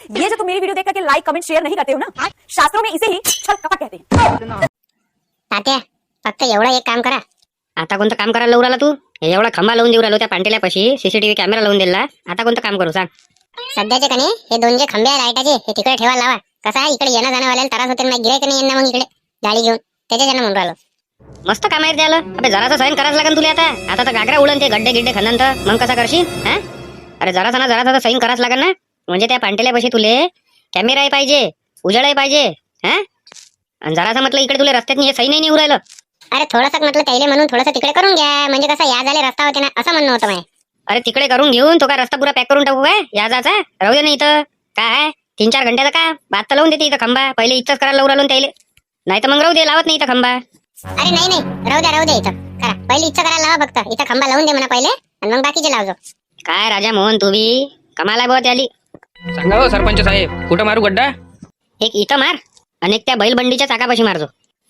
ये जो तुम मेरी वीडियो देख करके लाइक कमेंट शेयर नहीं करते हो ना, शास्त्रों में इसे ही छल कपट कहते हैं। तात्या फक्त एवढं एक काम करा. आता कोणतं काम करायला लावून राहिला तू? हे एवढा खंबा लावून देऊ राहिलो त्या पांटेल्यापाशी, सीसीटीव्ही कॅमेरा लावून दिला. आता कोणतं काम करू सांग? सध्याचे कने हे दोन जे खंबे आहे लाईटाचे हे तिकडे ठेवा लावा. कसं आहे इकडे येणं जाणं वाल्याला त्रास होते ना, गिरायक नाही येणं मग इकडे गाडी घेऊन, त्याच्यानं म्हणून राहिलो. मस्त काम आहे त्याला. अबे जरासा सहन करायला लागेल तुला. आता तर गागरा उडन ते गड्डे गिड्डे खनन तर मग कसा करशील? हा अरे जरासा सहन करायला लागेल ना. म्हणजे त्या पांटेल्यापाशी तुले कॅमेराही पाहिजे, उजेडही पाहिजे. हा आणि जरासा म्हटलं इकडे तुला रस्त्यात हे सही नाही उरायलं. अरे थोडंसं म्हटलं त्याले म्हणून थोडंसं तिकडे करून घ्या, म्हणजे कसं या झाले रस्ता होते ना असं म्हणणं होतं माझं. अरे तिकडे करून घेऊन तो काय रस्ता पुरा पॅक करून टाकू काय? या जायचा राहू दे ना इथं. काय 3-4 घंट्याचा का बात तर लावून देते इथं खंबा. पहिले इथंच करायला लावून राहिलो त्याले, नाही तर मग राहू दे, लावत नाही इथं खंबा. अरे नाही राहू द्या इथं करा. पहिले इच्छा करायला लावा फक्त. इथं खंबा लावून दे म्हणा पहिले आणि मग बाकीचे लावजो. काय राजा मोहन तू बी कमाला बहुत आली. सांगा हो सरपंच साहेब, कुठं मारू गड्डा? एक इथं मार आणि एक त्या बैलबंडीच्या चाकापाशी मारजो.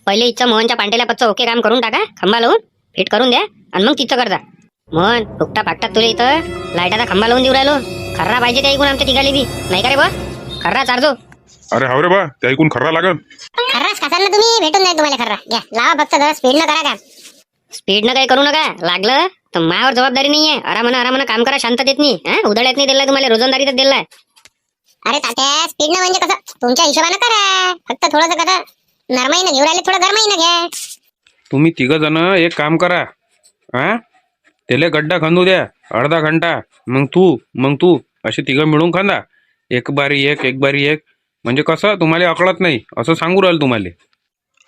पहिले इथं मोहनच्या पांटेल्या पच्चं ओके काम करून टाका, खंबा लावून फिट करून द्या आणि मग तिथं करता. मोहन फुकटा फाकटात तुला इथं लाईटाचा खंबा लावून देऊ राहिलो. खर्रा पाहिजे त्या ऐकून आमच्या तिघाली बी नाही का रे बा? खर्रा चारजो. अरे हाव रे बा, ते ऐकून खर्रा लागल. खर्राच खासाल ना तुम्ही, भेटून जाईल तुम्हाला खर्रा. घ्या लावा फक्त, जरा स्पीड न करा काम. स्पीड न काही करू नका. लागलं तर मायावर जबाबदारी नाहीये. आरामानं काम करा, शांततेत नाही. उधळ्यात नाही दिला तुम्हाला, रोजंदारीतच दिलाय. अरे तात्या स्पीड न म्हणजे कसं तुमच्या हिशोबानं करा. फक्त थोडंसं कसं नरमाईनं घेऊन राहिले, थोडं गरमाईनं घ्या. तुम्ही 3 जण एक काम करा. हा त्याला गड्डा खंदू द्या अर्धा घंटा. मग तू असे 3 मिळून खंदा. एक बारी एक. म्हणजे कसं तुम्हाला अकळत नाही असं सांगू राहिलं तुम्हाला.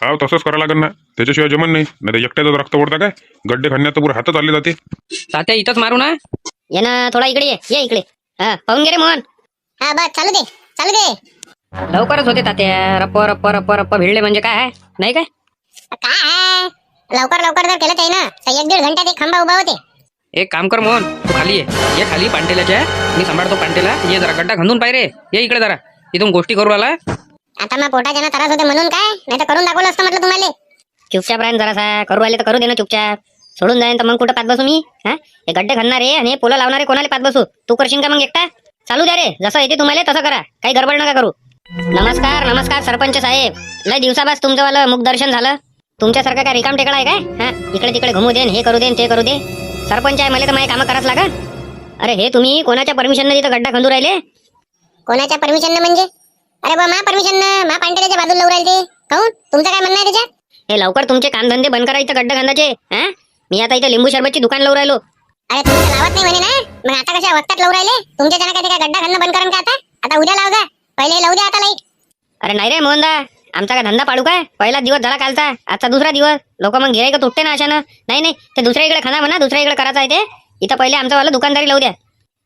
हाव तसंच करावं लागेल ना, त्याच्याशिवाय जमन नाही. नाही तर एकट्याचं रक्त ओढता काय? गड्डे खणण्यात तर पुरे हातच आले जाते. तात्या इथंच मारू ना? ये ना थोडा इकडे ये इकडे. पाहून घे रे मोहन. हा बस चालू दे. लवकरच होते तात्या. रप्प भिडले म्हणजे काय आहे नाही काय? काय आहे लवकर जर केलं ते ना तर 1-1.5 घंट्यात एक खंबा उभा होते. एक काम कर मोहन, तू खाली ये खाली पांटेल्याच्या. मी सांभाळतो पांटेला. ये जरा गड्डा खंदून पाय रे. ये इकडे जरा, इथून गोष्टी करू आला. आता मग पोटाच्या ना त्रास होते म्हणून काय, नाही तर करून दाखवलं असतं म्हटलं तुम्हाला. चुपचाप राहीन जरासा. करू आले तर करू दे ना चुपचाप. सोडून जाईन तर मग कुठं पात बसू मी? हे गड्डे खणणारे आणि हे पोलं लावणारे कोणाला पात बसू? तू करशील का मग एकटा? चालू द्या रे, जसं येते तुम्हाला तसं करा, काही गडबड नका करू. नमस्कार सरपंच साहेब. लय दिवसापास तुमचं मुख दर्शन झालं. तुमच्यासारखं काय रिकाम टेकडा आहे काय? इकडे तिकडे घुमू देन, हे करू देन ते करू दे. सरपंच आहे मला तर माझे कामं करायच लागा. अरे हे तुम्ही कोणाच्या परमिशन तिथं गड्डा खंदू राहिले? कोणाच्या परमिशन म्हणजे? अरे बा मा परमिशन मा पांटेल्याच्या बाजूला लावून राहिले. काहून तुमचं काय म्हणणं आहे त्याच्यात? हे लवकर तुमचे कामधंदे बंद करा इथं गड्डा खंदाचे. मी आता इथं लिंबू शरबतची दुकान लावून राहिलो. अरे तुमचं लावत नाही म्हणे ना, मग आता कशा वक्तात लावून राहिले? तुमच्या जण काय गड्डा खंद बंद करून का? आता उद्या लाव जा, पहिले लावू द्या आता लाईट. अरे नाही रे मोहनदा, आमचा काय धंदा पाडू काय? पहिला दिवस झाला कालचा, आजचा दुसरा दिवस. लोक मग गिरायक तुटते ना अशानं. नाही ते दुसऱ्या इकडे खणा म्हणा, दुसऱ्या इकडे करायचं आहे ते. इथं पहिले आमचं वाला दुकानदारी लावू द्या.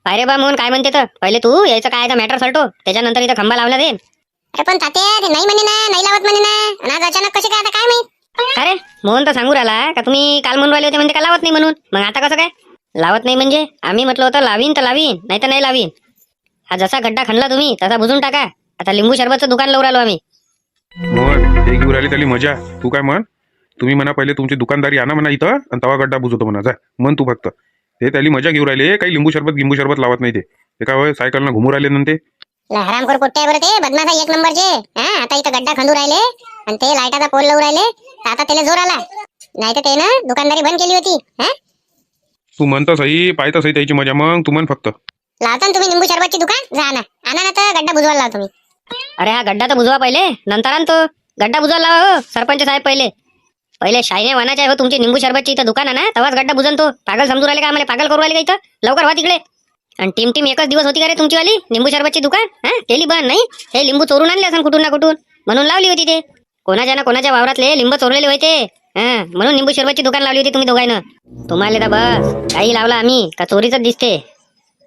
पाय रे बा मोहन काय म्हणते तर पहिले तू यायचं काय मॅटर सलटो, त्याच्यानंतर इथं खंबा लावला देईन. अरे पण तात्या ते नाही म्हणे ना, नाही लावत म्हणे ना, आणि आज अचानक कसे काय आता काय माहित? अरे मोहन तर सांगू राहिला का तुम्ही काल म्हणून राहिले होते म्हणजे का लावत नाही म्हणून. मग आता कसं काय लावत नाही म्हणजे? आम्ही म्हटलं होतं लावीन तर लावीन, नाही तर नाही लावीन. हा जसा गड्डा खणला तुम्ही तसा बुजून टाका. आता लिंबू शरबतचं दुकान लावून राहिलो आम्ही. मग हे घेऊन राहिली त्याली मजा. तू काय म्हण, तुम्ही म्हणा पहिले तुमची दुकानदारी आणा म्हणा इथं आणि तवा गड्डा बुजवतो म्हणा. जा म्हण तू फक्त. हे त्याली मजा घेऊन राहिले. काही लिंबू शरबत लावत नाही ते काय सायकलनं घुमू राहिले ना ते. हरामखोर पोट्टे आहे बरं ते, बदमाश 1 नंबरचे. आता इथं गड्डा खंदू राहिले आणि ते लाईटाचा पोल लावून राहिले. आता त्याला जोर आला, नाही तर ते ना दुकानदारी बंद केली होती. तू म्हणता सही, पाहता सही त्याची मजा. मग तू म्हण फक्त. लावता ना तुम्ही लिंबू शरबतची दुकान, जा ना आणा ना तर गड्डा बुजवायला लावा तुम्ही. अरे हा गड्डा तर बुजवा पहिले, नंतर आणतो. गड्डा बुजवायला लावा हो सरपंच साहेब. पहिले शाईने वानाचे आहे हो तुमची लिंबू शरबतची इथं दुकान आहे ना, तेव्हाच गड्डा बुजन. तो पागल समजू राहिले का आम्हाला? पागल करू राहिले का इथं? लवकर व्हा तिकडे. आणि टीम एकच दिवस होती का रे तुमची वाली लिंबू शरबतची दुकान? केली बंद नाही? हे लिंबू चोरून आणले असं कुठून ना कुठून, म्हणून लावली होती ते. कोणाच्या वावरातले लिंबू चोरलेले होते, म्हणून लिंबू शरबतची दुकान लावली होती तुम्ही दोघांना. तुम्हाला तर बस काही लावला आम्ही का चोरीच दिसते.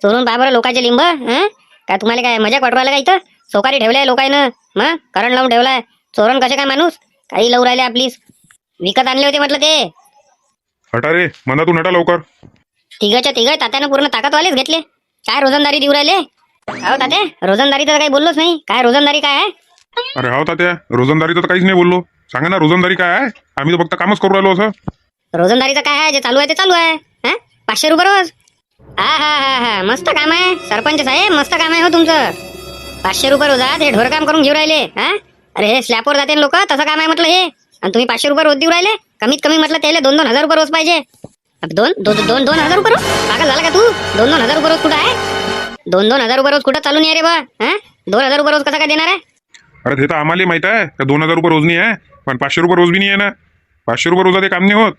चोरून बाबा लोकांचे लिंब. का तुम्हाला काय मजा वाटवायला का इथं? सोकारी ठेवलाय लोकांना, मग करण लावून ठेवलाय. चोरण कसे काय माणूस काही लावून राहिले आपलीच. विकत आणले होते म्हटलं ते. हटा रे म्हणा, तू नटा लवकर. तिघ तात्यानं पूर्ण ताकदवालेच घेतले. काय रोजंदारी देऊ राहिले? हो तात्या, रोजंदारी तर काही बोललोच नाही. काय रोजंदारी काय आहे? अरे हाव तात्या, रोजंदारी तर काहीच नाही बोललो. सांगा ना रोजंदारी काय आहे? आम्ही तर फक्त कामच करू राहिलो. असं रोजंदारीचं काय आहे? जे चालू आहे ते चालू आहे. 500 रुपये रोज. हा मस्त काम आहे सरपंच साहेब, मस्त काम आहे हो तुमचं. 500 रुपये रोजात हे ढोर काम करून घेऊ राहिले हा? अरे हे स्लॅपवर जाते लोक, तसं काम आहे म्हटलं हे. आणि तुम्ही 500 रुपये रोज देऊ राहिले. कमीत कमी म्हटलं त्याला 2-2 हजार रुपये रोज पाहिजे. 2 हजार रुपये रोज? पागल झाला का तू? 2-2 हजार रुपये रोज कुठं आहे? 2-2 हजार रुपये रोज कुठं चालू नाही रे बा. 2 हजार रुपये रोज कसं काय देणार आहे? अरे ते तर आम्हाला माहित आहे का 2,000 रुपये रोज नाही आहे, पण 500 रुपये रोज बी नाही आहे ना. 500 रुपये रोजात हे काम नाही होत.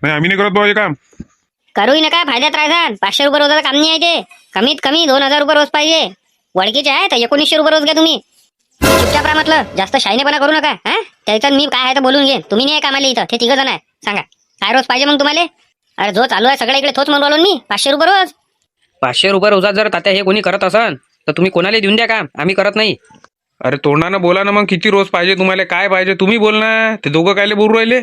नाही आम्ही नाही करत भाऊ हे काम. करूही नका, फायद्यात राहायचा. 500 रुपये रोजाचं काम नाही आहे ते. कमीत कमी 2 हजार रुपये रोज पाहिजे. वडकीचे आहे तर 1900 रुपये रोज घ्या तुम्ही. चुपचाप राहा म्हटलं, जास्त शायनेपणा करू नका. त्याच्यात मी काय आहे तर बोलून घे. तुम्ही नाही आहे कामाला इथं, ते 3 जण आहे. सांगा काय रोज पाहिजे मग तुम्हाला? अरे जो चालू आहे सगळ्या इकडे तोच म्हणून राहिलो मी. 500 रुपये रोज. 500 रुपये रोजात जर तात्या हे कोणी करत असन तर तुम्ही कोणाला देऊन द्या काम, आम्ही करत नाही. अरे तोंडानं बोला ना मग, किती रोज पाहिजे तुम्हाला, काय पाहिजे तुम्ही बोल ना. ते दोघं कायले बोलू राहिले?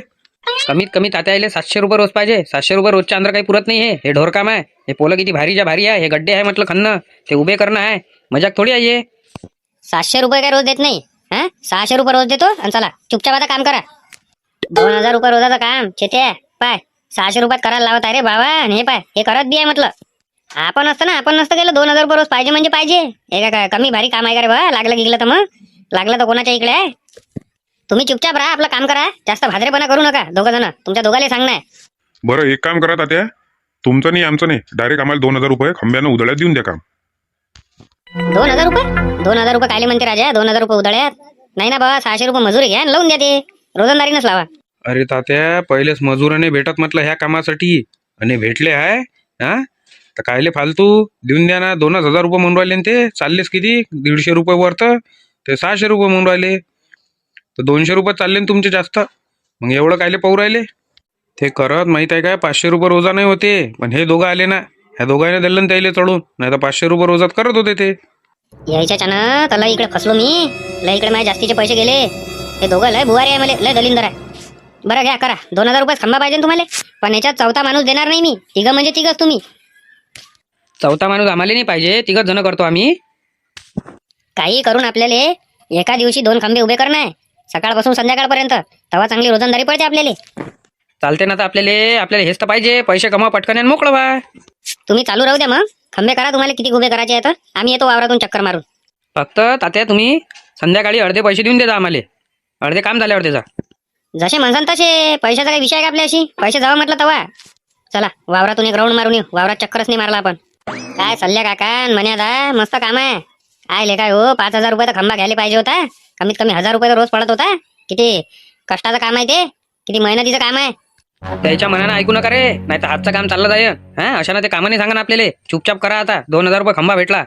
कमीत कमी तात्या यायले 700 रुपये रोज पाहिजे. 700 रुपये रोजच्या अंदर काही पुरत नाही. हे ढोर काम आहे. हे पोलं किती भारीच्या भारी आहे. हे गड्डे आहे म्हटलं खणणं, ते उभे करणं आहे. मजाक थोडी आहे हे. 700 रुपये काय रोज देत नाही. 600 रुपये रोज देतो. आणि चला चुपचाप आता काम करा. 2 हजार रुपये रोजाचं काम चेते पाय 600 रुपयात करायला लावत आहे रे बाबा. आणि हे पाय हे करत बी आहे म्हटलं. आपण नसतं गेलं 2 हजार रुपये रोज पाहिजे म्हणजे पाहिजे. हे काय कमी भारी काम आहे का रे बा? लागलं गिगलं तर मग लागलं तर कोणाच्या इकडे आहे. तुम्ही चुपचाप राहा, आपलं काम करा. जास्त भाजरेपणा करू नका. दोघं जण तुमच्या दोघाले सांगणार. बरं एक काम करा तात्या, तुमचं नाही आमचं नाही, डायरेक्ट आम्हाला 2,000 रुपये खंब्यानं उधळ्यात देऊन द्या काम. 2 हजार रुपये? 2 हजार रुपये कायले म्हणते राजा? 2 हजार रुपये उधळ्यात नाही ना बाबा. 600 रुपये मजुरी घ्या आणि लावून द्या. ते रोजंदारीनच लावा. अरे तात्या पहिलेच मजुराने भेटत म्हटलं ह्या कामासाठी, आणि भेटले आहे तर कायले फालतू देऊन द्या ना. 2 हजार रुपये म्हणून राहिले ते. चाललेच किती 150 रुपये वरत, ते 600 रुपये म्हणून राहिले. तर 200 रुपये चालले ना तुमचे जास्त. मग एवढं कायले पाहू राहिले? ते करत माहित आहे काय 500 रुपये रोजा नाही होते. पण हे दोघं आले ना, ह्या दोघांना दिलं ना त्याला चढून. नाही तर 500 रुपये रोजात करत होते ते. यायच्या ना तर लय इकडे फसलो मी. लय इकडे माझे जास्तीचे पैसे गेले. हे दोघं लय बुवारी आहे, मला लय दलिंदर आहे. बरं घ्या करा. 2 हजार रुपये खंबा पाहिजे तुम्हाला. पण याच्यात चौथा माणूस देणार नाही मी. तिघं म्हणजे तिघच तुम्ही. चौथा माणूस आम्हाला नाही पाहिजे, 3 जण करतो आम्ही. काही करून आपल्याला एका दिवशी 2 खंबे उभे करणं आहे, सकाळपासून संध्याकाळपर्यंत. तेव्हा चांगली रोजंदारी पडते आपल्याला. चालते ना. तर आपल्याला हेच तर पाहिजे. पैसे कमा पटकन आणि मोकळं व्हा. तुम्ही चालू राहू द्या मग. खंबे करा. तुम्हाला किती उभे करायचे आहेत आम्ही येतो वावरातून चक्कर मारून. फक्त तात्या तुम्ही संध्याकाळी अर्धे पैसे देऊन देता आम्हाला. अर्धे काम झाल्यावर त्याचा. जसे म्हणसान तसे. पैशाचा काही विषय आहे का आपल्याशी? पैसे जावा म्हटलं तेव्हा. चला वावरातून एक राऊंड मारून येऊ. वावरात चक्करच नाही मारला आपण. काय सल्ल्या काका म्हण्यादा मस्त काम आहे. आले काय हो 5 हजार रुपये तर खंबा घ्यायला पाहिजे होता. कमीत कमी 1000 रुपये तर रोज पडत होता. किती कष्टाचं काम आहे ते, किती मेहनतीचं काम आहे. त्याच्या मनानं ऐकू नका रे, नाही तर हातचं काम चाललं जाईल. अशा ना ते कामाने सांगा ना आपल्याला. चुपचाप करा आता. 2 हजार रुपये खंबा भेटला.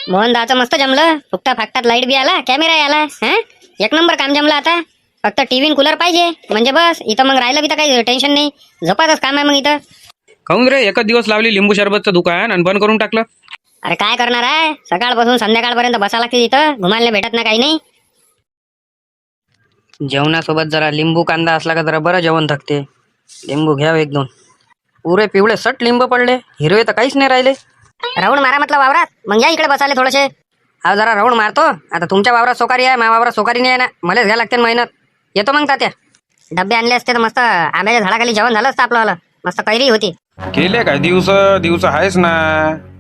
मोहन दाचं मस्त जमलं. फुकटा फाकटात लाईट बी आला, कॅमेरा आला. एक नंबर काम जमलं आता. फक्त टीव्ही कूलर पाहिजे म्हणजे बस. इथं मग राहिलं बी तर काही टेन्शन नाही. झोपातच काम आहे मग इथं. काहून रे एकच दिवस लावली लिंबू शरबतचं दुकान आणि बंद करून टाकलं? अरे काय करणार आहे, सकाळपासून संध्याकाळपर्यंत बसा लागते तिथं. घुमायला भेटत ना काही नाही. जेवणासोबत जरा लिंबू कांदा असला का जरा बरं जेवण थकते. लिंबू घ्याव 1-2. पुरे पिवळे सट लिंबू पडले, हिरवे तर काहीच नाही राहिले. राऊंड मारा म्हटलं वावरात. मग या इकडे बसाले थोडेसे. हा जरा राऊंड मारतो. आता तुमच्या वावरात सोकारी आहे, माझ्या वावरात सोकारी नाही आहे ना. मलाच घ्या लागते मेहनत. येतो मग तात्या. डब्बे आणले असते तर मस्त आंब्याच्या झाडाखाली जेवण झालं असतं आपलं. मस्त कैरी होती. केले काय दिवस आहेच ना,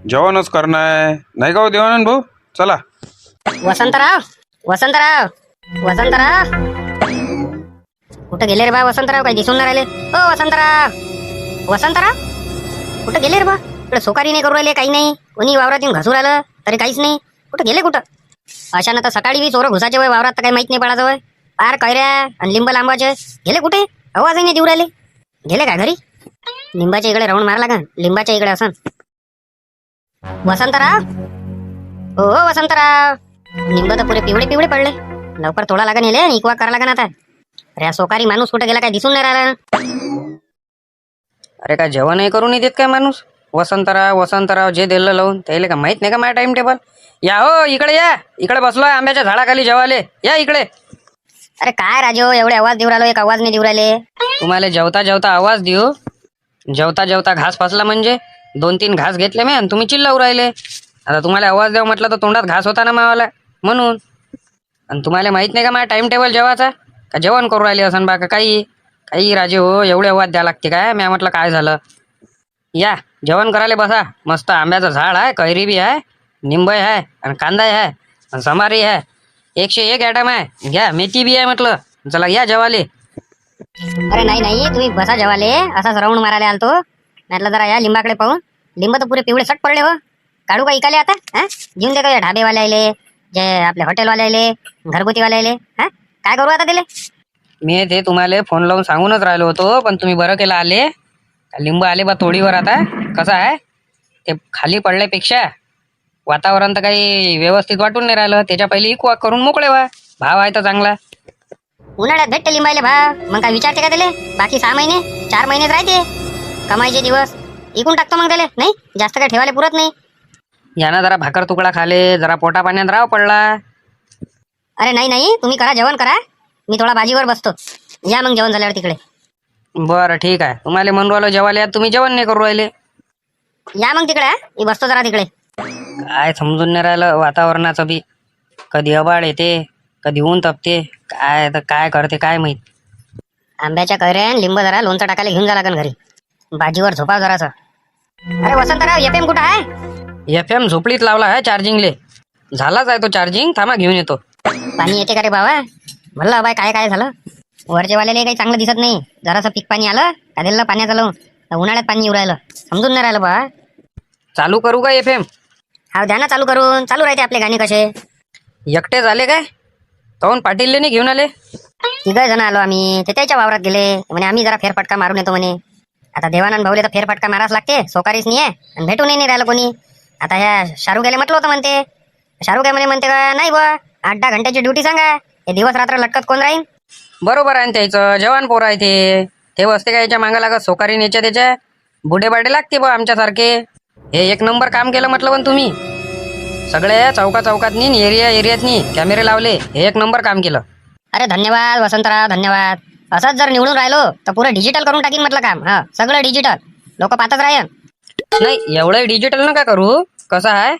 जेवणच करणार नाही का हो देवानंद भाऊ? चला. वसंतराव कुठं गेले रे बा? वसंतराव काही दिसून नाही राहिले. ओ वसंतराव कुठं गेले रे बा? इकडे सोकारी नाही करू राहिले, काही नाही. कोणी वावरात येऊन घासून राहिलं तरी काहीच नाही. कुठं गेले कुठं? अशानं तर सकाळी बी चोरं घुसाचे वय वावरात, तर काही माहित नाही पडायचं वय. पार कैऱ्या आणि लिंब लांबाचे गेले कुठे? आवाजही नाही देऊ राहिले. गेले का घरी? लिंबाच्या इकडे राऊंड मारला का? लिंबाच्या इकडे असन. वसंतराव हो वसंतराव. लिंब तर पुरे पिवळे पडले. लवकर तोडा लागन नेले, इकवा करा लागन आता. अरे सोकारी माणूस कुठे गेला काय दिसून नाही राहिला. अरे काय जेवणही करून नाही देत काय माणूस? वसंतराव जे दिलं लावून त्याला का माहित नाही का माझा टाइम टेबल? या हो इकडे या. इकडे बसलोय आंब्याच्या झाडाखाली जेवाले. या इकडे. अरे काय राजो एवढे आवाज देऊ राहिलो, एक आवाज नाही देऊ राहिले. तुम्हाला जेवता आवाज देऊ? जेवता घास फसला म्हणजे 2-3 घास घेतले मी आणि तुम्ही चिल्लावू राहिले. आता तुम्हाला आवाज द्यावं म्हटलं तर तोंडात घास होता ना मावाला, म्हणून. आणि तुम्हाला माहित नाही का माझा टाइम टेबल जेवाचा? का जेवण करू राहिले असं बा का काही राजे हो एवढे आवाज द्या लागते काय? मी म्हटलं काय झालं. या जेवण करायला बसा. मस्त आंब्याचं झाड आहे, कैरी बी आहे, निंब आहे आणि कांदा आहे. आणि समारी आहे 101 ॲटम आहे. घ्या मेथी बी आहे म्हटलं. चला या जेवाले. अरे नाही नाही, तुम्ही बसा जेवाले. असाच राऊंड मारायला आलतो. म्हटलं जरा या लिंबाकडे पाहून. लिंब तर पुरे पिवळे सट पडले हो. काढू का इकाले आता? हा, घेऊन देतो या ढाबेवाल्याले, जे आपले हॉटेलवाल्याले, घरगुतीवाल्याले. हा, काय करू आता त्याले? मी ते तुम्हाला फोन लावून सांगूनच राहिलो होतो, पण तुम्ही बरं केलं आले. लिंब आले बा तोडीवर. आता कसं आहे ते खाली पडल्यापेक्षा वातावरण तर काही व्यवस्थित वाटून नाही राहिलं. त्याच्या पहिले इकवा करून मोकळे व्हा. भाव आहे तर चांगला. उन्हाळ्यात भेटते लिंबायले भाव, मग काय विचारते का त्याले? बाकी 6 महिने 4 महिनेच राहते कमाईचे दिवस. इकून टाकतो मग त्याले. नाही जास्त काय ठेवायला पुरत नाही. यानं जरा भाकर तुकडा खाले, जरा पोटा पाण्यात राव पडला. अरे नाही नाही, तुम्ही करा जेवण करा. मी थोडा भाजीवर बसतो. या मग जेवण झाल्यावर तिकडे. बरं ठीक आहे. तुम्हाला म्हणून राहिलो जेवायला, तुम्ही जेवण नाही करू राहिले. या मग तिकडे. मी बसतो जरा तिकडे. काय समजून नाही राहिलं वातावरणाचं बी. कधी आभाळ येते, कधी ऊन तपते. काय तर काय करते काय माहित. आंब्याच्या कैऱ्यान लिंब जरा लोणचं टाकायला घेऊन जा लागन घरी. भाजीवर झोपा जरासं. अरे वसंतराव, एफएम कुठं आहे? FM झोपडीत लावला आहे चार्जिंगले. झालाच आहे तो चार्जिंग. थांबा घेऊन येतो. पाणी येते का रे बाबा? म्हणलं बाय काय काय झालं? वरचेवाल्याला काही चांगलं दिसत नाही. जरासं पीक पाणी आलं का दिलं पाण्याचं लावून. उन्हाळ्यात पाणी येऊ राहिलं. समजून नाही राहिलं बा. चालू करू का FM? हा द्या ना चालू करून. चालू राहते आपले गाणे कसे. एकटे झाले काय? काहून पाटीलले नाही घेऊन आले? 3 जण आलो आम्ही. ते त्याच्या वावरात गेले. म्हणे आम्ही जरा फेरफटका मारून येतो म्हणे. आता देवानंद भाऊले तर फेरफटका माराच लागते. सोकारीच नाही आहे आणि भेटूनही नाही राहिलं कोणी. आता ह्या शाहरुखाला म्हटलं होतं म्हणते. शाहरुख म्हणते का नाही बा 8-10 घंट्याची ड्युटी सांगा. हे दिवस रात्र लटकत कोण राहील? बरोबर आहे ना त्याचं. जवान पोर आहे ते. ते वस्ते का याच्या मागं लागत सोकारी याच्या त्याच्या बुढे बाडे लागते बा आमच्यासारखे. हे 1 नंबर काम केलं म्हटलं पण तुम्ही. सगळ्या चौकातनी एरियातनी कॅमेरे लावले. हे 1 नंबर काम केलं. अरे धन्यवाद वसंतराव, धन्यवाद. असंच जर निवडून राहिलो तर पुरं डिजिटल करून टाकीन म्हटलं काम. हा, सगळं डिजिटल. लोक पाहतच राहीन. नाही एवढं डिजिटल नका करू. कसं आहे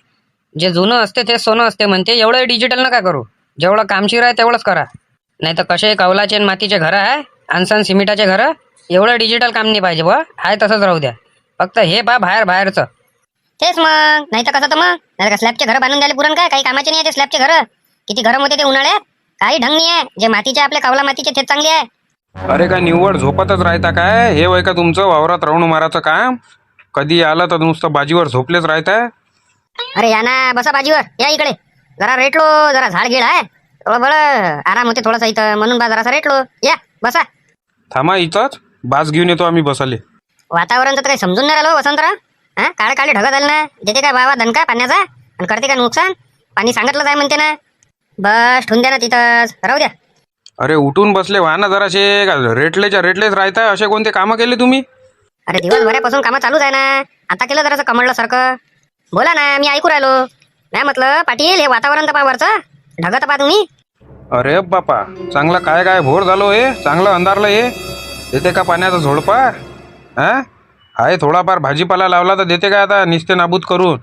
जे जुनं असते ते सोनं असते म्हणते. एवढं डिजिटल नका करू. जेवढं कामशीर आहे तेवढंच करा. नाही तर कसे कौलाचे आणि मातीचे घरं आहे, आनसन सिमेंटाचे घरं. एवढं डिजिटल काम नाही पाहिजे बा. आहे तसंच राहू द्या. फक्त हे बा बाहेरचं. तेच मग. नाही तर कसं तर मग नाही का स्लॅबचे घरं बांधून द्यायला पुरण काय? काही कामाचे नाही आहे ते स्लॅबचे घरं. किती घरं होते ते उन्हाळ्यात. काही ढंग नाही आहे. जे मातीचे आपले कौला मातीचे तेच चांगले आहे. अरे काय निव्वळ झोपतच राहता काय? हे वय का तुमचं वावरात राऊंड मारायचं काम? कधी आलं तर नुसतं बाजीवर झोपलेच राहता. अरे या ना बसा बाजीवर. या इकडे. जरा रेटलो. जरा झाड गिड आहे. थोडं बरं आराम होते थोडासा इथं म्हणून बा जरासा रेटलो. या बसा. थांबा इथंच. बास घेऊन येतो आम्ही बसाले. वातावरणचं तर काही समजून नाही राहिलो वसंतराव. हा, काळे ढगत आले ना. देते काय बाबा दणका पाण्याचा आणि करते का नुकसान? पाणी सांगितलंच आहे म्हणते ना. बस ठेवून द्या ना तिथंच. राहू द्या. अरे उठून बसले व्हा ना जराशे. का रेटलेच राहता? असे कोणते कामं केले तुम्ही? अरे दिवसभरापासून कामं चालूच आहे ना. आता केलं जरासं कमळलं सारखं. बोला ना, मी ऐकू राहिलो. नाही म्हटलं पाटील हे वातावरण तर पा वरचं ढगत पा तुम्ही. अरे बापा, चांगला काय भोर झालो हे. चांगलं अंधारलं हे. देते का पाण्याचा झोडपा? हा, आहे थोडाफार भाजीपाला लावला तर देते का आता निस्ते नाबूद करून?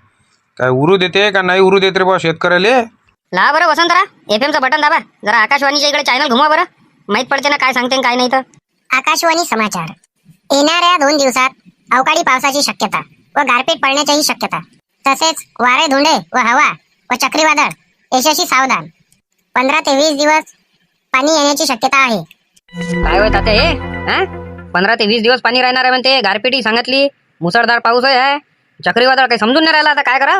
काय उरू देते का नाही उरू देते रे बा शेतकऱ्याले? ला बरं वसंतराव एफएमचं बटन दाबा. जरा आकाशवाणीच्या इकडे चॅनल घुमा बरं. माहित पडते ना काय सांगते काय नाही तर. आकाशवाणी समाचार. येणाऱ्या 2 दिवसात अवकाळी पावसाची शक्यता व गारपीट पडण्याचीही शक्यता. तसेच वारे धुंडे व हवा व चक्रीवादळ याच्याशी सावधान. 15 ते 20 दिवस पाणी येण्याची शक्यता आहे. काय होत आता हे? हा, 15 ते 20 दिवस पाणी राहणार आहे म्हणते. गारपिटी सांगितली. मुसळधार पाऊस आहे. चक्रीवादळ काही समजून नाही राहिला. आता काय करा?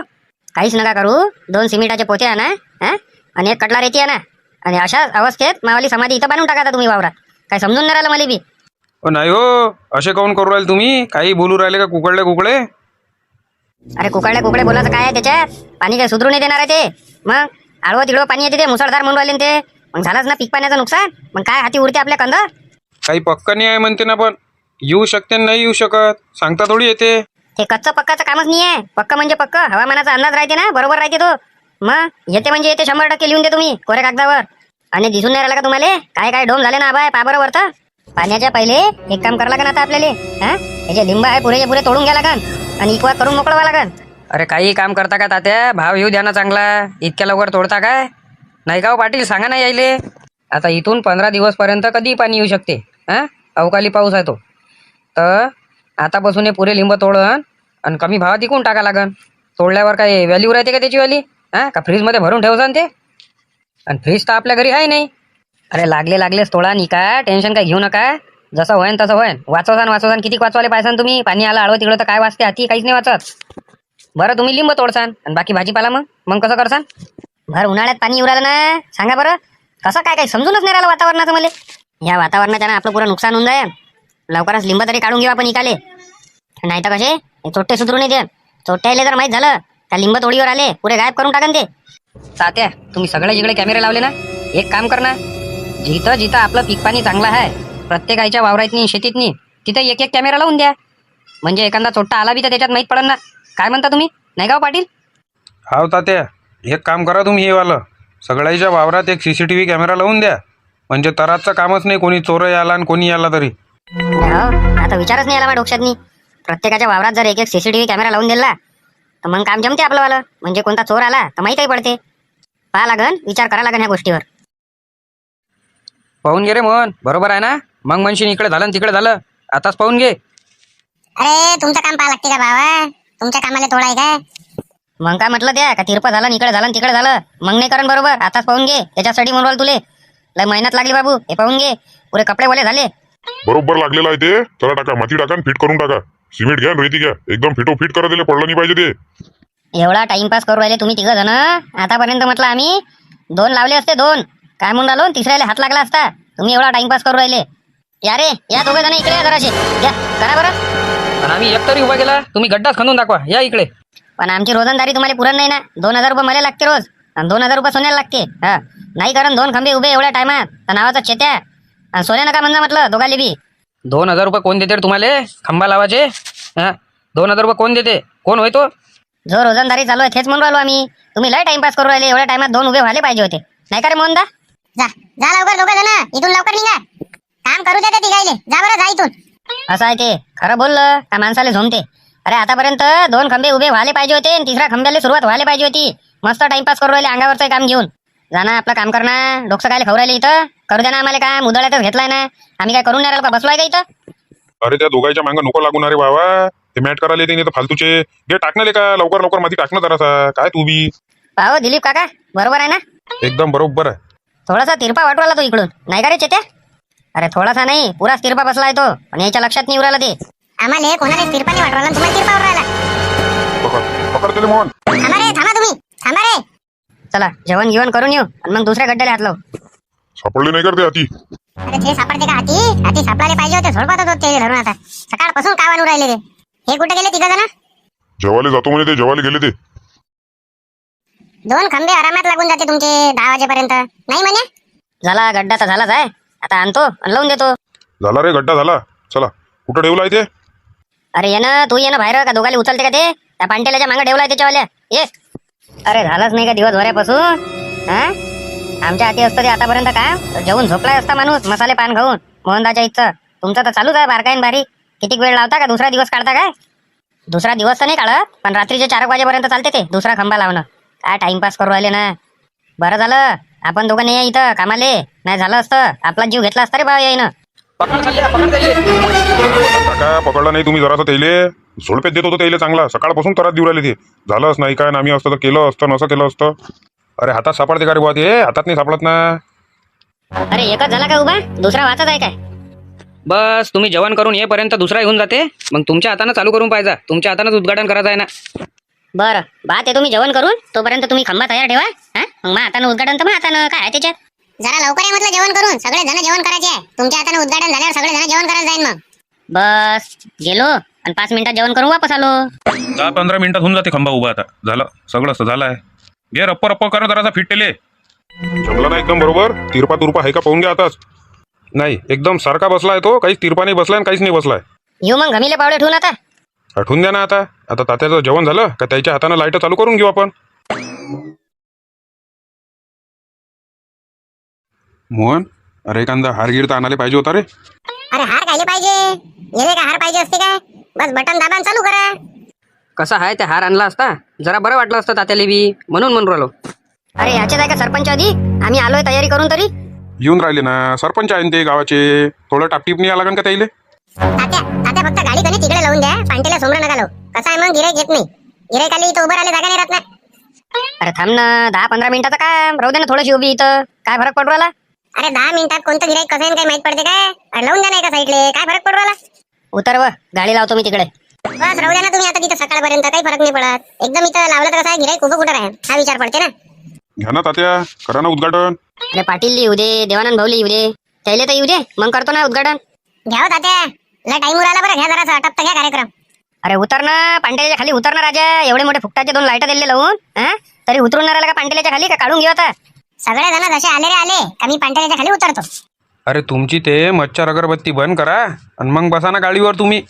काहीच नका करू. 2 सिमेंटाचे पोते आणा. हा, आणि 1 कटला रेती आणा. आणि अशा अवस्थेत मावाली समाधी इथं बांधून टाका तुम्ही वावरात. काय समजून नाही राहिलं मला बी. नाही हो, असे काऊन करू राहिले तुम्ही? काही बोलू राहिले का कुकडले? अरे कुकडे बोलायचं काय आहे त्याच्यात? पाणी काय सुधरू नाही देणार आहे ते. मग आळवं तिळवं पाणी येते ते मुसळधार म्हणून राहिले ते. मग झालंच ना पीक पाण्याचं नुकसान. मग काय हाती उरते आपल्या कंद? काही पक्का नाही आहे म्हणते ना. पण येऊ शकते नाही येऊ शकत सांगता थोडी येते. ते कच्चं पक्काचं कामच नाही आहे. पक्क म्हणजे पक्क. हवामानाचा अंदाज राहते ना. बरोबर राहते तो. मग येते म्हणजे येते. 100% लिहून दे तुम्ही कोऱ्या कागदावर. आणि दिसून नाही राहिला का तुम्हाला? काय डोम झाले ना आबाय पा बरं वरतं. पाण्याच्या पहिले एक काम करा लागन आता आपल्याला. हा, हे जे लिंब आहे पुरे तोडून घ्या लागन आणि इकवा करून मोकळवा लागन. अरे काही काम करता का तात्या? भाव येऊ द्या ना चांगला. इतक्या लवकर तोडता काय? नाही का हो पाटील? सांगा ना यायले. आता इथून 15 दिवसपर्यंत कधी पाणी येऊ शकते. हा, अवकाळी पाऊस आहे तो. तर आतापासून हे पुरे लिंब तोडन आणि कमी भावात विकून टाका लागन. तोडल्यावर काय व्हॅल्यू राहते का त्याची वाली? हा का फ्रीजमध्ये भरून ठेवसान ते? आणि फ्रीज तर आपल्या घरी आहे नाही. अरे लागलेच तोडा निका, टेन्शन काय घेऊ नका. जसं होईन तसं होईन. वाचवसान किती वाचवायला पाहिजे तुम्ही? पाणी आलं आळवं तिकडं तर काय वाचते हाती? काहीच नाही वाचत. बरं तुम्ही लिंब तोडसान आणि बाकी भाजीपाला मग कसं करसान? भर उन्हाळ्यात पाणी येऊ राहिलं ना, सांगा बरं कसं काय काही समजूनच नाही राहिलं वातावरणाचं मला. या वातावरणाच्या ना आपलं पुरं नुकसान होऊन जाईल. लवकरच लिंब तरी काढून घेऊ आपण इकाले, नाही तर कसे हे चोट्टे सुधरू नाही दे. चोट्ट्याले जर माहीत झालं त्या लिंब तोडीवर आले पुरे गायब करून टाकन ते. तात्या तुम्ही सगळे जिकडे कॅमेरे लावले ना, एक काम कर ना, जिथं आपलं पीक पाणी चांगलं आहे प्रत्येकाच्या वावरातनी शेतीतनी तिथं एक एक कॅमेरा लावून द्या. म्हणजे एखादा चोट्टा आला बी तर त्याच्यात माहीत पडन ना. काय म्हणता तुम्ही, नाही का हो पाटील? हाव तात्या, एक काम करा तुम्ही, हे वालं सगळ्याच्या वावरात एक CCTV कॅमेरा लावून द्या. म्हणजे तराचं कामच नाही, कोणी चोर आला आणि कोणी आला तरी. हो, आता विचारच नाही आला माझ्या डोक्यातनी. प्रत्येकाच्या वावरात जर एक CCTV कॅमेरा लावून दिला तर मग काम जमते आपलं वालं. म्हणजे कोणता चोर आला तर माहीतही पडते. पाहा लागन, विचार करा लागन ह्या गोष्टीवर. पाहून घे रे मोहन, बरोबर आहे ना? मग म्हणशील इकडे झालं तिकडे झालं, आताच पाहून घे. अरे तुमचं काम पाहा लागते का बाबा? तुमच्या कामाला तोडा आहे काय? मग काय म्हटलं त्या का तिरपं झालं इकडे झालं तिकडे झालं मग नाही करण बरोबर. आताच पाहून घे, त्याच्यासाठी म्हणून तुले लय मेहनत लागली बाबू. हे पाहून घे, पुरे कपडे ओले झाले. बरोबर लागलेलं आहे ते. चला टाका, माती टाका, फिट करून टाका. सिमेंट घ्या, रेती घ्या, एकदम फिटो फिट करा. दिले पडलं नाही पाहिजे ते. एवढा टाइमपास करू राहिले तुम्ही तिघं जण. आतापर्यंत म्हटलं आम्ही 2 लावले असते, 2 काय म्हणून राहिलो, तिसऱ्याला हात लागला असता. तुम्ही एवढा टाइमपास करू राहिले. या रे या दोघे जण इकडे या जराशे, घ्या करा बरं. पण आम्ही एक तरी उभा केला, तुम्ही गड्डाच खणून दाखवा. या इकडे. पण आमची रोजंदारी तुम्हाला पुरण नाही ना. 2000 रुपये मला लागते रोज आणि 2000 रुपये सोन्याला लागते. हा नाही कारण 2 खंबे उभे एवढ्या टायमात तर नावाचा चेत्या आणि सोन्यानं का म्हणणं म्हटलं दोघाले बी. 2000 रुपये कोण देते रे तुम्हाला खंबा लावायचे? हा 2000 रुपये कोण देते? कोण होय तो? जो रोजंदारी चालू आहे तेच म्हणून राहिलो आम्ही. तुम्ही लय टाइमपास करू राहिले. एवढ्या टायमात 2 उभे व्हायला पाहिजे होते, नाही का रे मोहनदा? जा जा लवकर दोघं जण, इथून लवकर निघा. काम करू द्या ते तिघायले. जा बरं, जा इथून. असं आहे ते. खरं बोललं का माणसाला झोमते. अरे आतापर्यंत 2 खंबे उभे व्हायला पाहिजे होते आणि तिसऱ्या खंब्याला सुरुवात व्हायला पाहिजे होती. मस्त टाइमपास करू राहिले अंगावरचं काम घेऊन. जाना आपलं काम करणं. डोकं काय खाऊ राहिले इथं? करू द्या ना आम्हाला काम. उदळ्यातच घेतलाय ना आम्ही, काय करून नाही राहिलो का? बसलोय का इथं? अरे त्या दोघांच्या मागं नको लागून. अरे बाबा ते मॅट करायला येते नाही तर फालतूचे. घे टाकणार का, लवकर लवकर माती टाकणं जरासा. काय तू बी पाहो दिलीप काका, बरोबर आहे ना? एकदम बरोबर आहे. थोडासा तिरपा वाटू आला तो इकडून, नाही का रे चेत्या? अरे थोडासा नाही, पुराच तिरपा बसलाय तो. पण याच्या लक्षात नाही उराला ते. आम्हाला कोणाला तिरपाणी वाटवायला, तुम्हाला तिरपावर राहिला. पकड पकड त्याला मोहन. थांबा रे, थांबा तुम्ही, थांबा रे. चला जेवण घेऊन करून येऊ आणि मग दुसऱ्या गड्ड्याला हात लावू. सापडले नाही करते हाती. अरे ते सापडते का हाती? हाती सापडायला पाहिजे होते. झोडपात होते ते धरून. आता सकाळपासून काय आणून राहिले ते? हे कुठे गेले तिघ जण? जेवायला जातो म्हणे ते, जेवायला गेले ते. 2 खंबे आरामात लागून जाते तुमचे 10 वाजेपर्यंत, नाही म्हणे? झाला गड्डा तर झालाच आहे. आता आणतो आणि लावून देतो. झाला रे, गड्डा झाला. चला, कुठं ठेवला आहे ते? अरे ये ना, तू ये ना बाहेर. का दोघाले उचलते का ते? त्या पांटेल्याच्या मागे ठेवलाय त्याच्यावाल्या. ये. अरे झालंच नाही का दिवसभरापासून? हा आमच्या हाती असतं ते आतापर्यंत काम. तर जेवून झोपलाय असता माणूस मसाले पान खाऊन. मोहनदाच्या इथं तुमचं तर चालूच आहे बारकाईन बारी. किती वेळ लावता का? दुसरा दिवस काढता काय? दुसरा दिवस तर नाही काढत, पण रात्रीचे 4 वाजेपर्यंत चालते ते दुसरा खंबा लावणं. काय टाइमपास करू राहिले ना. बरं झालं आपण दोघं नाही आहे इथं कामाले. नाही झालं असतं आपला जीव घेतला असता रे बा यायनं. काका पकडला नाही तुम्ही जरासं त्याले. झोडपेत देत होतो त्याले चांगला. सकाळपासून त्रास देऊ राहिले ते. झालंच नाही काय, आम्ही असतं तर केलं असतं, नसं केलं असतं. अरे हातात सापडते का रे बुवा ते? हातात नाही सापडत ना. अरे एकच झाला का उभा? दुसरा वाचत आहे काय? बस तुम्ही जेवण करून येईपर्यंत दुसरा येऊन जाते. मग तुमच्या हातानं चालू करून पाहिजे. तुमच्या हातानंच उद्घाटन करायचं आहे ना. बरं बा ते तुम्ही जेवण करून तोपर्यंत तुम्ही खंबा तयार ठेवा. हा मग मग हातानं उद्घाटन तर मग हातानं काय आहे त्याच्यात. जरा लवकर आहे म्हटलं जेवण करून. सगळे जण जेवण करायचे आहे. तुमच्या हाताने उद्घाटन झाल्यावर सगळे जण जेवण करायला जाईन. मग बस गेलो आणि 5 मिनिटात जेवण करून वापस आलो. 10-15 मिनिटात होऊन जाते खंबा उभा. आता झालं सगळं असं झालं आहे. घे रप्प रप्प कर जरासा फिटले. जमला ना एकदम बरोबर. तिरपा तुरपा आहे का पाहून घ्या आताच. नाही एकदम सारखा बसलाय तो. काहीच तिरपा नाही बसलाय आणि काहीच नाही बसलाय. येऊ मग घमीले पावडे ठेवून आता. आठवून द्या ना आता. आता तात्याचं जेवण झालं का त्याच्या हातानं लाईट चालू करून घेऊ आपण. मोहन, अरे एखादा हारगीर तर आणायला पाहिजे होता रे. अरे हार खायला पाहिजे. येले का हार पाहिजे असते काय? बस बटन दाबा आणि चालू करा. कसा आहे ते हार आणला असता जरा बरं वाटलं असतं तात्याला बी, म्हणून म्हणून राहिलो. अरे ह्याचे आहे का सरपंच आधी? आम्ही आलोय तयारी करून तरी. येऊन राहिले ना सरपंच आहे ते गावाचे. थोडं टापटीप नाही आला का त्याईले? तात्या तात्या फक्त गाडी कधी तिकडे लावून द्या. पांटेला समोर नका लावू. कसं आहे मग गिराईक येत नाही. गिराईकाला इथं उभं राहिले जागा नाही राहत ना. अरे थांब ना, 10-15 मिनिटाचं काम राहू दे ना, थोडीशी उभी इथं, काय फरक पडू राहिला? अरे 10 मिनिटात कोणतं गिराईक कसं आहे काही माहित पडते काय? अरे लावून द्या ना एका साईडले, काय फरक पडू राहिला? उतर व, गाडी लावतो मी तिकडे. बस राहू द्या ना तुम्ही आता तिथं सकाळपर्यंत, काही फरक नाही पडत. एकदम इथं लावलं तर कसं आहे गिराईक उभं कुठं राहील हा विचार पडते ना. घ्या ना तात्या, करा ना उद्घाटन. अरे पाटील येऊ दे, देवानंद भाऊली येऊ दे, त्याला तर येऊ दे, मग करतो ना उद्घाटन. घ्या हो तात्या, लय टाइम उराला बरं, घ्या जरा टपता घ्या कार्यक्रम. अरे उतर ना, पांटेल्याच्या खाली उतर ना राजा. एवढे मोठे फुकटाचे 2 लाईट दिले लावून, हा? तरी उतरून नाही राहिला का पांटेल्याच्या खाली? का काढून घेऊ आता? सगळे जण जसे आले रे आले का मी पांढऱ्याच्या खाली उतरतो. अरे तुमची ते मच्छर अगरबत्ती बंद करा आणि मग बसा ना गाडीवर तुम्ही.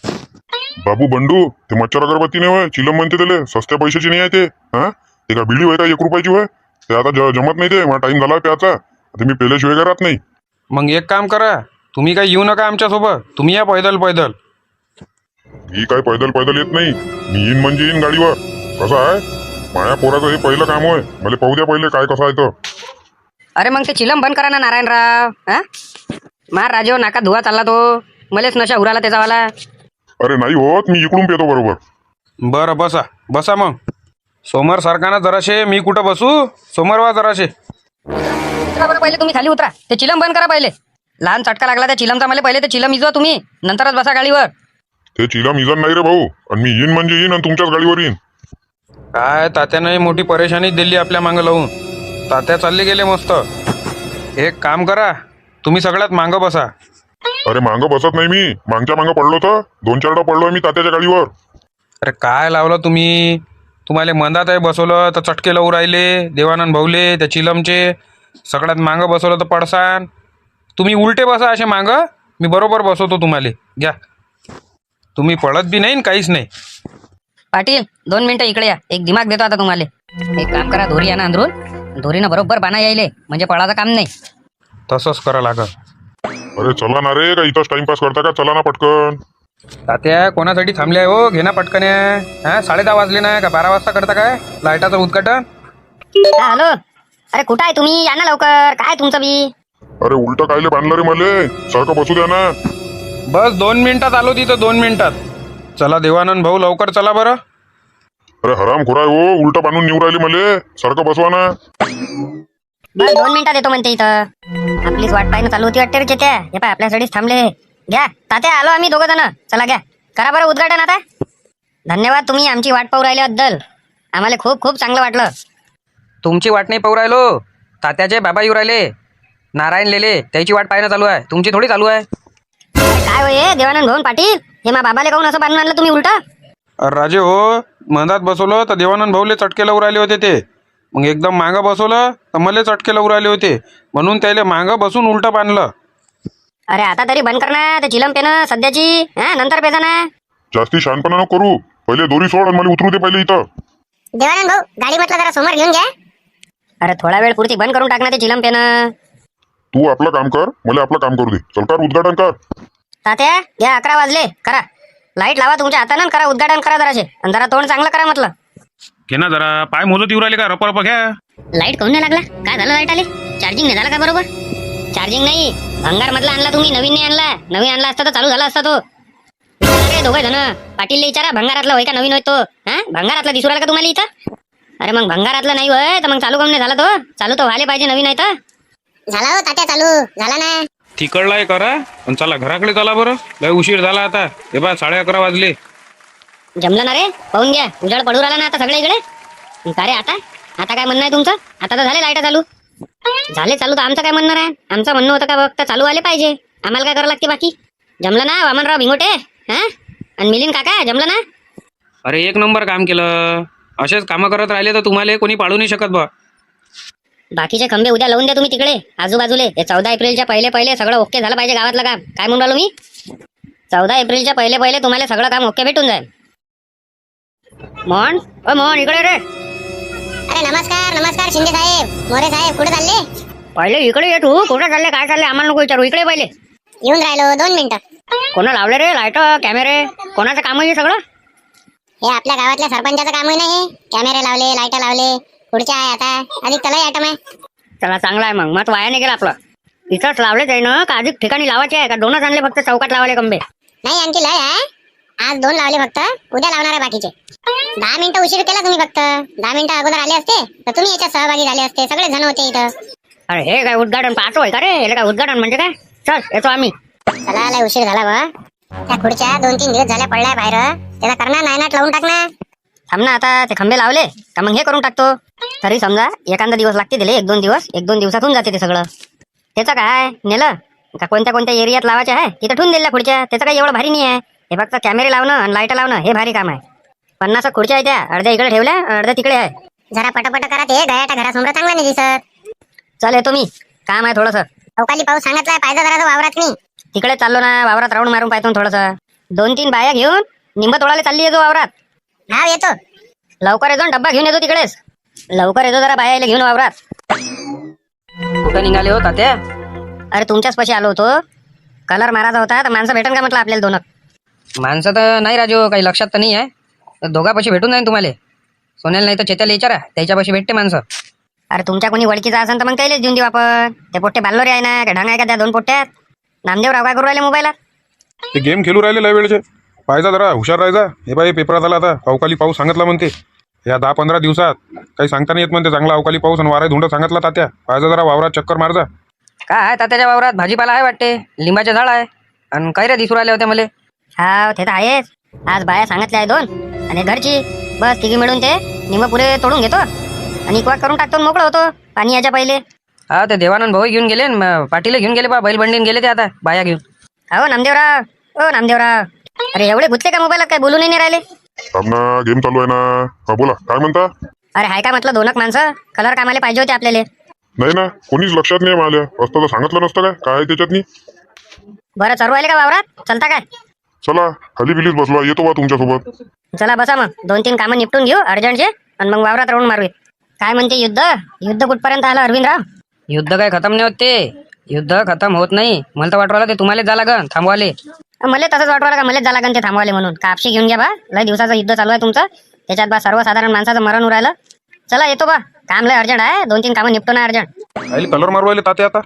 बाबू बंडू, ते मच्छर अगरबत्ती नाही होय, चिलम म्हणते त्याला, सस्त्या पैशाची नाही आहे ते. हा, ते का बिडी होय का 1 रुपयाची होय? ते आता जमत नाही, ते मला टाइम झाला प्याचा, आता मी पेल्याशिवाय काय राहत नाही. मग एक काम करा, तुम्ही काही येऊ नका आमच्यासोबत, तुम्ही या पैदल पैदल. मी काय पैदल पैदल येत नाही, मी येईन म्हणजे येईन गाडीवर. कसं आहे, माया पोराचं हे पहिलं काम होय, मला पाहू द्या पहिले काय कसं आहे तर. अरे मग ते चिलम बंद करा ना नारायणराव. हा, मार राजेव नाका धुवा चालला तो, मलेच नशा उराला त्याचावाला. अरे नाही होत, मी इकडून पेतो बरोबर. बरं बसा बसा मग. सोमवार सारखा ना जराशे, मी कुठं बसू? सोमवार जराशे. उतरा बरं, पहिले तुम्ही खाली उतरा, ते चिलम बंद करा पहिले. लहान चटका लागला त्या चिलमचा, मला पहिले ते चिलम इजवा तुम्ही, नंतरच बसा गाडीवर. ते चिलम इजन नाही रे भाऊ, आणि मी येईन म्हणजे येईन आणि तुमच्याच गाडीवर येईन. काय तात्याने मोठी परेशानी दिली आपल्या मागं लावून. तात्या चालले गेले मस्त. एक काम करा, तुम्ही सगळ्यात मागं बसा. अरे मागं बसत नाही मी, मागच्या मागं पडलो तर 2-4दा पडलोय मी तात्याच्या गाडीवर. अरे काय लावलं तुम्ही? तुम्हाला मंदात आहे बसवलं तर चटके लावून राहिले देवानंद भाऊले त्या चिलमचे. सगळ्यात मागं बसवलं तर पडसान. तुम्ही उलटे बसा असे मागं, मी बरोबर बसवतो तुम्हाला. घ्या, तुम्ही पडत बी नाही काहीच नाही. पाटील 2 मिनिटं इकडे या, एक दिमाग देतो आता तुम्हाला. एक काम करा, दोरी आणा अंदरून, दोरीनं बरोबर बाणा यायले, म्हणजे पळाचं काम नाही. तसंच करा लागल. अरे चला ना रे, का इथंच टाइमपास करता का? चला ना पटकन. तात्या कोणासाठी थांबले आहे हो? घे ना पटकन. हा, 10:30 वाजले ना, का 12 वाजता करता काय लाईटाचं उद्घाटन? हा, हॅलो. अरे कुठं आहे तुम्ही? या ना लवकर, काय तुमचं बी? अरे उलट कायले बांधलं रे मले, सारखं बसू द्या ना. बस 2 मिनिटात आलो तिथं, 2 मिनिटात. चला देवानंद भाऊ लवकर चला बरं. अरे हराम खोराय हो, उलट बांधून निवड राहिली मले, सारखं बसवा ना. बस 2 मिनिटात येतो म्हणते इथं. आपलीच वाट पाहिजे चालू होती वाटते रे चेत्या. हे पाय आपल्यासाठीच थांबले. घ्या तात्या, आलो आम्ही 2 जण. चला घ्या, करा बरं उद्घाटन आता. धन्यवाद, तुम्ही आमची वाट पाहू राहिल्याबद्दल. आम्हाला खूप खूप चांगलं वाटलं. तुमची वाट नाही पाहू राहिलो, तात्याचे बाबा येऊ राहिले, नारायण लेले, त्याची वाट पाहणं चालू आहे, तुमची थोडी चालू आहे. काय होय देवानंद भाऊ पाटील, हे मा बाबाले काहून असं बांधून आणलं तुम्ही उलटा? अरे राजे हो, मधात बसवलं तर देवानंद भाऊले चटके लावून राहिले होते ते. मग एकदम मागं बसवलं तर मला चटके लावून राहिले होते, म्हणून त्याला मागं बसून उलटं बांधलं. अरे आता तरी बंद कर ना ते चिलम पेनं सध्याची, हा नंतर पेजा ना. जास्ती शहाणपणा नको करू, पहिले दोरी सोड आणि मला उतरू दे पहिले इथं. देवानंद भाऊ, गाडी म्हटलं जरा समोर घेऊन घ्या. अरे थोडा वेळ पुरती बंद करून टाक ना ते चिलम पेनं. तू आपलं काम कर, मला आपलं काम करू दे. चल कर उद्घाटन कर. तात्या घ्या, 11 वाजले, करा. लाईट लावा तुमच्या हातानं, करा उद्घाटन करा जराशे, आणि जरा तोंड चांगलं करा म्हटलं. घे ना जरा, पाय मोजत येऊ राहिले का? रप घ्या. लाईट काहून नाही लागला? काय झालं लाईट आले? चार्जिंग नाही झाला का बरोबर? चार्जिंग नाही, भंगार मधला आणला तुम्ही, नवीन नाही आणला. नवीन आणला असता तर चालू झाला असता तो. दोघे जण पाटीलला विचारा, भंगारातला होय का नवीन होय तो? हा, भंगारातला दिसू राहिला का तुम्हाला इथं? अरे मग भंगारातला नाही होय तर मग चालू काहून नाही झाला तो? चालू तर व्हायला पाहिजे, नवीन आहे तर. झाला हो तात्या, चालू झाला ना. तिकडलाय करा आणि चला घराकडे चला बरं. लय उशीर झाला आता. हे बा 11:30 वाजले. जमलं ना रे, पाहून घ्या, उजाड पडू राहिला ना आता सगळ्या इकडे. का रे आता आता काय म्हणणं आहे तुमचं? आता तर झाले लाईट चालू. झाले चालू तर आमचं काय म्हणणं आहे? आमचं म्हणणं होतं का फक्त चालू आले पाहिजे, आम्हाला काय करावं लागते बाकी? जमलं ना वामनराव भिंगोटे, हा, आणि मिलिंद काका, जमलं ना? अरे 1 नंबर काम केलं. असेच कामं करत राहिले तर तुम्हाला कोणी पाडू नाही शकत बा. बाकीचे खंबे उद्या लावून द्या तुम्ही तिकडे आजूबाजूले. 14 एप्रिलच्या पहिले सगळं ओके झालं पाहिजे गावातलं काम. काय म्हणून राहिलो मी? 14 एप्रिलच्या पहिले तुम्हाला सगळं काम ओके भेटून जाईल. मोहन, ओ मोहन इकडे रे. अरे नमस्कार नमस्कार शिंदे साहेब, मोरे साहेब, कुठे चालले? पहिले इकडे ये तू. कुठं चालले, काय चालले आम्हाला नको विचारू. इकडे पहिले. येऊन राहिलो, 2 मिनिटं. कोणा लावले रे लाईट कॅमेरे? कोणाचं काम आहे हे सगळं? हे आपल्या गावातल्या सरपंचाचं काम आहे ना हे. कॅमेरे लावले, लाईट लावले, पुढच्या आहे आता अधिक त्यालाही आयटम आहे. चला चांगला आहे, मग वाया नाही गेला आपलं. इथंच लावले जाई ना का अधिक ठिकाणी लावायचे आहे का? 2च आणले फक्त चौकात लावाले खंबे? नाही आणखी लय आहे, आज 2 लावले फक्त, उद्या लावणार आहे बाकीचे. 10 मिनिटं उशीर केला तुम्ही फक्त. 10 मिनिटं अगोदर आले असते तर तुम्ही याच्यात सहभागी झाले असते, सगळे जण होते इथं. अरे हे काय उद्घाटन पाहतो आहे का रे? हे काय उद्घाटन म्हणजे काय? चल येतो आम्ही. चला लय उशीर झाला बा. त्या खुर्च्या 2-3 दिवस झाल्या पडल्या बाहेर, त्याला करणार नायनाट लावून टाक ना. थांब ना, आता ते खंबे लावले का मग हे करून टाकतो. तरी समजा एखादा दिवस लागते दिले, 1-2 दिवस, 1-2 दिवसात होऊन जाते ते सगळं. त्याचं काय नेलं का कोणत्या कोणत्या एरियात लावायचे आहे तिथे ठेवून दिल्या खुर्च्या. त्याचं काही एवढं भारी नाही आहे. हे फक्त कॅमेरे लावणं आणि लाईट लावणं हे भारी काम आहे. 50 खुर्च्या आहे त्या, अर्ध्या इकडे ठेवल्या, अर्ध्या तिकडे आहे. जरा पटापट करा, ते गयाच्या घरासमोर चांगला नाही दिसत. चल येतो मी, काम आहे थोडंसं. अवकाळी पाऊस सांगितलाय, पाहिजे जरा वावरात मी. तिकडे चाललो ना, वावरात राऊंड मारून पाहतो थोडंसं. 2-3 बाया घेऊन निंब तोडायला चालली येतो वावरात. हा येतो. लवकर येतो, डब्बा घेऊन येतो तिकडेच. लवकर येतो जरा बायाला घेऊन वावरात. कुठं निघाले हो तात्या? अरे तुमच्याच पाशी आलो होतो. कलर मारायचा होता तर माणसं भेटन का म्हटलं आपल्याला 2. माणसं तर नाही राजू, काही लक्षात तर नाही आहे. तर दोघापाशी भेटून जाईन तुम्हाला. सोन्याला नाही तर चेत्याला विचारा, त्याच्यापाशी भेटते माणसं. अरे तुमच्या कोणी ओळखीचा असेल तर मग त्यालाच देऊन देऊ आपण. ते पोट्टे बाल्लोरे आहे ना, काय ढंग आहे का त्या 2 पोट्ट्यात? नामदेवराव काय करू राहिले मोबाईलात? ते गेम खेळू राहिले लय वेळचे. पाहिजा जरा हुशार राहायचा. हे बाई पेपरात आला आता अवकाळी पाऊस सांगितला म्हणते. या 10-15 दिवसात काही सांगता नाही येत म्हणते. चांगला अवकाळी पाऊस आणि वारा धुंड सांगितला तात्या. पाहिजा जरा वावरात चक्कर मारजा. काय आहे तात्याच्या वावरात? भाजीपाला आहे वाटते, लिंबाचे झाड आहे आणि कैऱ्या दिसू राहिले होते मला. हा ते तर आहेच. आज बाया सांगितल्या आहे 2 आणि घरची. बस तिघी मिळून ते निंब पुरे तोडून घेतो आणि इकवाक करून टाकतो आणि मोकळं होतो पाणी याच्या पहिले. हा ते देवानंद भाऊ घेऊन गेले, पाटील घेऊन गेले बा, बैलबंडीन गेले ते आता बाया घेऊन. हो नामदेवराव, ओ नामदेवराव. अरे एवढे गुंतले का मोबाईलात, काय बोलून नाही राहिले? ना गेम चालू आहे ना. हा बोला, काय म्हणता? अरे हाय का म्हटलं 2 माणसं कलर कामाला पाहिजे होते आपल्याला. नाही ना, कोणीच लक्षात नाही आल्या. असतं तर सांगितलं नसतं काय काय त्याच्यात नाही. बरं चरू आले का वावरात? चलता काय? चला खाली बिलीच बसलो, येतो बा तुमच्यासोबत. चला बसा मग, 2-3 कामं निपटून घेऊ अर्जंटचे आणि मग वावरात राऊंड मारूया. काय म्हणते युद्ध कुठपर्यंत आलं अरविंदराव? युद्ध काय खतम नाही होत ते. युद्ध खतम होत नाही. मला तर वाटवायला ते तुम्हाला जा लागन थांबवाले. मला तसंच वाटवायला का मला जा लागन ते थांबवाले म्हणून. कापशी घेऊन घ्या बा, लय दिवसाचं युद्ध चालू आहे तुमचं. त्याच्यात बा सर्वसाधारण माणसाचं मरण उरायलं. चला येतो बा, काम लय अर्जंट आहे. 2-3 कामं निपटून अर्जंट. काही कलर मारू राहिले तात्या आता.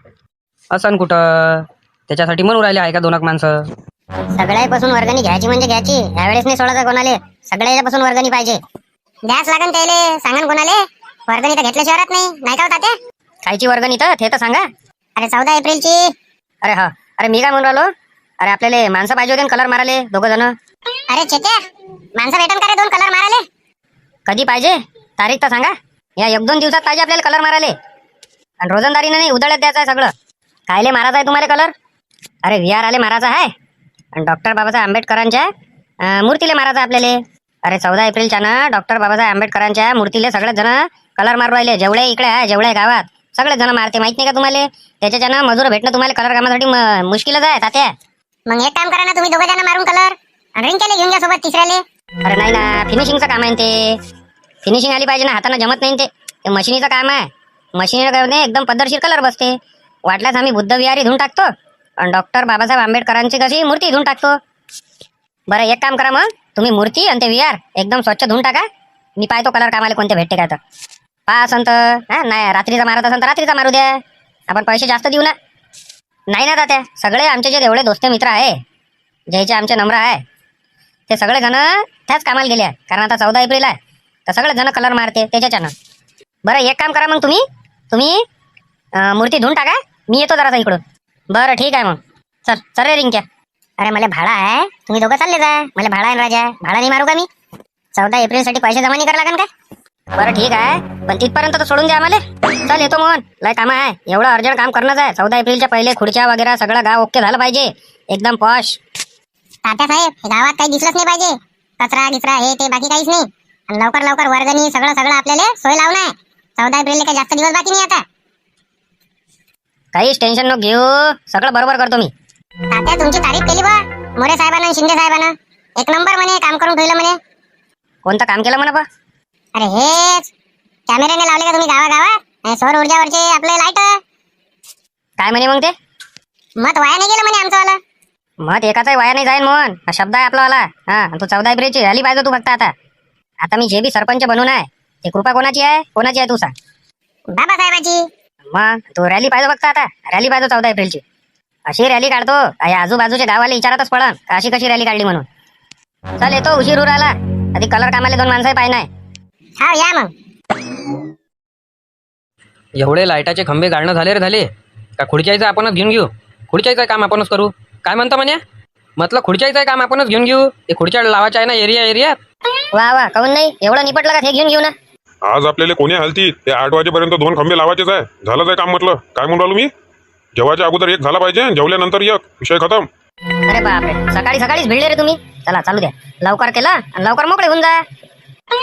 असं कुठं त्याच्यासाठी म्हणून राहिले आहे का 2 माणसं? सगळ्यापासून वर्गणी घ्यायची म्हणजे घ्यायची. यावेळेस नाही सोडायचं कोणाले. सगळ्यापासून वर्गणी पाहिजे. द्यास लागन त्याले, सांगन कोणाले. वर्गणी तर घेतल्या शहरात नाही का होता ते? खायची वर्गणी तर ते तर सांगा. अरे 14 एप्रिलची. अरे हा, अरे मी काय म्हणून राहिलो, अरे आपल्याला माणसं पाहिजे होते कलर माराले 2 जण. अरे चेत्या, माणसं भेटन का रे 2 कलर माराले? कधी पाहिजे तारीख तर सांगा. या 1-2 दिवसात पाहिजे आपल्याला कलर माराले. आणि रोजंदारीनं नाही, उधळत द्यायचा आहे सगळं. कायले मारायचा आहे तुम्हाला कलर? अरे VR आले मारायचा आहे आणि डॉक्टर बाबासाहेब आंबेडकरांच्या मूर्तीला मारायचा आपल्याला. अरे 14 एप्रिलच्या ना डॉक्टर बाबासाहेब आंबेडकरांच्या मूर्तीला सगळेच जण कलर मारू राहिले. जेवढे इकडे आहे, जेवढे गावात सगळेच जण मारते. माहित नाही का तुम्हाला? त्याच्यानं मजूर भेटणं तुम्हाला कलर कामासाठी मुश्किलच आहे तात्या. मग एक काम करा ना, तुम्ही 2 जण मारून कलर आणि रिंकेले घेऊन घ्या सोबत तिसऱ्याले. अरे नाही ना, फिनिशिंगचं काम आहे ते. फिनिशिंग आली पाहिजे ना, हाताने जमत नाही ते मशिनीचं काम आहे. मशिनीला काय होते, एकदम पद्धतशीर कलर बसते. वाटल्यास आम्ही बुद्ध विहारी धुवून टाकतो आणि डॉक्टर बाबासाहेब आंबेडकरांची कशी मूर्ती धुवून टाकतो. बरं एक काम करा, मग तुम्ही मूर्ती आणि ते विहार एकदम स्वच्छ धुवून टाका. मी पाहतो कलर कामाला कोणते भेटते काय तर. पहा असं तर नाही, रात्रीचा मारत असेल तर रात्रीचा मारू द्या. आपण पैसे जास्त देऊ ना. नाही ना तात्या, सगळे आमचे जे एवढे दोस्त मित्र आहे, ज्याचे आमचे नंबर आहे, ते सगळे जण त्याच कामाला गेले आहे. कारण आता 14 एप्रिल आहे तर सगळे जण कलर मारते त्याच्यानं. बरं एक काम करा, मग तुम्ही मूर्ती धुवून टाका. मी येतो जरासा इकडून. बरं ठीक आहे मग. चल रे रिंक्या. अरे मला भाडा आहे, तुम्ही 2 चालले जा. मला भाडा आहे ना राजा, भाडा नाही मारू का मी? 14 एप्रिलसाठी पैसे जमा नाही करा लागन काय? बरं ठीक आहे, पण तिथपर्यंत तर सोडून द्या आम्हाला. चल येतो मोहन, लय काम आहे. एवढं अर्जंट काम करणंच आहे. 14 एप्रिलच्या पहिले खुर्च्या वगैरे सगळं गाव ओके झालं पाहिजे, एकदम पॉश. तात्यासाहेब, गावात काही दिसलंच नाही पाहिजे. कचरा गिचरा हे ते बाकी काहीच नाही. आणि लवकर वर्गणी सगळं आपल्याला सोय लावणं आहे. 14 एप्रिल काही जास्त दिवस बाकी नाही आता. काहीच टेन्शन नको घेऊ, सगळं बरोबर करतो मी. तात्या तुमची तारीफ केली बा मोरे साहेबांना, शिंदे साहेबांना. 1 नंबर म्हणे, काम करून ठेवलं म्हणे. कोणतं काम केलं म्हणा बा? अरे हेच कॅमेऱ्याने लावले का तुम्ही गावागावात? सौर ऊर्जावरचे आपले लाईट. काय म्हणे मग ते? मत वाया नाही गेलं म्हणे आमचं वाला. मत एकाचाही वाया नाही जाईन मोहन, हा शब्द आहे आपलावाला. हा, तू 14 एप्रिलची रॅली पाहिजे तू फक्त. आता मी जे बी सरपंच बनून आहे, ते कृपा कोणाची आहे तू सांग. बाबासाहेबाची. मग तू रॅली पाहिजे फक्त. आता रॅली पाहिजे 14 एप्रिलची. अशी रॅली काढतो, या आजूबाजूच्या गावाला विचारतच पडन अशी कशी रॅली काढली म्हणून. चल येतो, उशीर होऊ राहिला. आधी कलर कामाले 2 माणसं पाहिजे नाही. हा या मग. एवढे लाईटाचे खंबे गाळणं झाले रे झाले का खुर्च्याचं आपणच घेऊन घेऊ? खुर्च्याचं काम आपणच करू. काय म्हणता म्हणे? म्हटलं खुर्च्याचं काम आपणच घेऊन घेऊ. ते खुर्च्या लावायच्या आहे ना एरियात. वा वा, काहून नाही? एवढं निपटलं का? हे घेऊन घेऊ ना. आज आपल्याला कोणी हलती ते 8 वाजेपर्यंत 2 खंबे लावायचेच आहे. झालंच आहे काम. म्हटलं काय म्हणून राहिलो मी, जेवायच्या अगोदर एक झाला पाहिजे, जेवल्यानंतर एक. विषय खतम. अरे बापरे, सकाळीच भिडले रे तुम्ही. चला चालू द्या, लवकर केलं आणि लवकर मोकळे होऊन जा.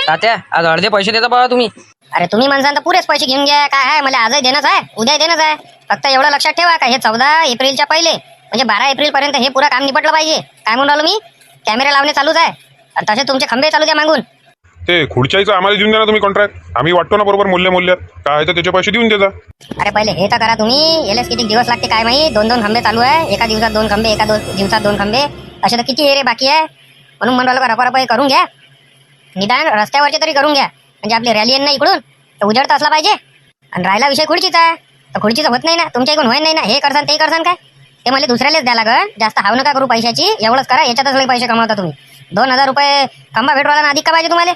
तात्या आज अर्धे पैसे देता बाबा तुम्ही. अरे तुम्ही माणसांना पुरेच पैसे घेऊन घ्या. काय आहे, मला आजही देणंच आहे, उद्या देणंच आहे. फक्त एवढं लक्षात ठेवा का हे 14 एप्रिलच्या पहिले म्हणजे 12 एप्रिल पर्यंत हे पुरं काम निपटलं पाहिजे. काय म्हणून राहिलो मी? कॅमेरा लावणे चालूच आहे आणि तसे तुमचे खंबे चालू द्या मागून. ते खुर्च्याचं आम्हाला देऊन द्या ना तुम्ही कॉन्ट्रॅक्ट. आम्ही वाटतो ना बरोबर मूल्यात काय आहे तर त्याचे पैसे देऊन देजा. अरे पहिले हे तर करा तुम्ही. यालाच किती दिवस लागते काय माहिती. 2-2 खंबे चालू आहे. एका दिवसात 2 खंबे, एका दिवसात 2 खंबे, असे तर किती एरे बाकी आहे. म्हणून म्हणून का रपारपाई करून घ्या. निदान रस्त्यावरचे तरी करून घ्या, म्हणजे आपली रॅली येईल ना इकडून तर उजेड तर असला पाहिजे. आणि राहिला विषय खुर्चीचा, तर खुर्चीचं होत नाही ना, तुमच्या इकडून होत नाही ना. हे करसान ते करसान काय, ते मला दुसऱ्यालाच द्या लागल. जास्त हाव नका करू पैशाची. एवढंच करा, याच्यातच लई पैसे कमावता तुम्ही. 2000 रुपये खंबा भेटवाला ना, अधिक का पाहिजे तुम्हाला?